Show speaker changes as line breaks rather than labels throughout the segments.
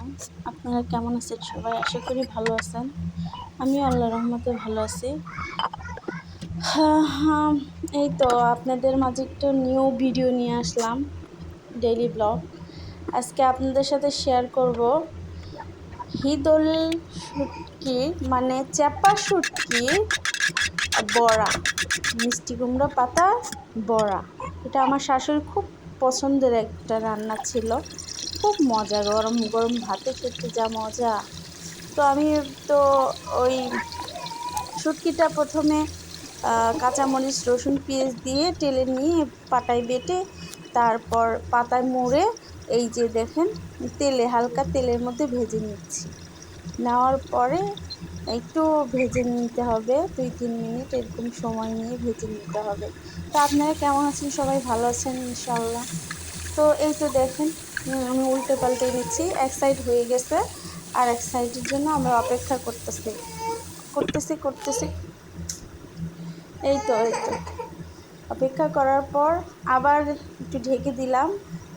আলাইকুম। আপনারা কেমন আছেন সবাই? আশা করি ভালো আছেন। আমি আল্লাহর রহমতে ভালো আছি। হ্যাঁ, এই তো আপনাদের মাঝে একটা নিউ ভিডিও নিয়ে আসলাম, ডেইলি ব্লগ। আজকে আপনাদের সাথে শেয়ার করব হিদল শুটকি মানে চ্যাপা শুটকি বড়া, মিষ্টি কুমড়া পাতা বড়া। এটা আমার শাশুড়ির খুব পছন্দের একটা রান্না ছিল। খুব মজা, গরম গরম ভাতে খেতে যা মজা। তো আমি তো ওই শুটকিটা প্রথমে কাঁচামরিচ রসুন পেঁয়াজ দিয়ে টেলে নিয়ে পাটায় বেটে তারপর পাতায় মুড়ে এই যে দেখেন তেলে হালকা তেলের মধ্যে ভেজে নিচ্ছি। নেওয়ার পরে একটু ভেজে নিতে হবে, 2-3 মিনিট এরকম সময় নিয়ে ভেজে নিতে হবে। তো আপনারা কেমন আছেন? সবাই ভালো আছেন ইনশাল্লাহ। তো এই তো দেখেন আমি উল্টে পাল্টে নিচ্ছি, এক সাইড হয়ে গেছে আর এক সাইডের জন্য আমরা অপেক্ষা করতেছি। এই তো অপেক্ষা করার পর আবার একটু ঢেকে দিলাম,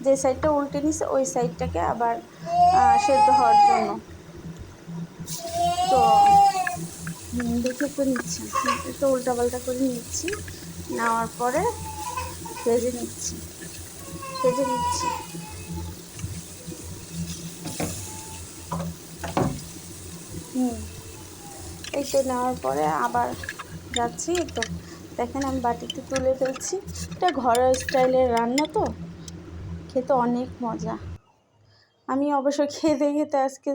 যে সাইডটা উল্টে নিছে ওই সাইডটাকে আবার সেদ্ধ হওয়ার জন্য। তো দেখে তো নিচ্ছি, একটু উল্টাপাল্টা করে নিচ্ছি, নেওয়ার পরে ভেজে নিচ্ছি। এই তো নেওয়ার পরে আবার যাচ্ছি। তো দেখেন আমি বাটিতে তুলে ফেলছি। এটা ঘরোয়া স্টাইলের রান্না, তো খেতে অনেক মজা। আমি অবশ্য খেতে আজকে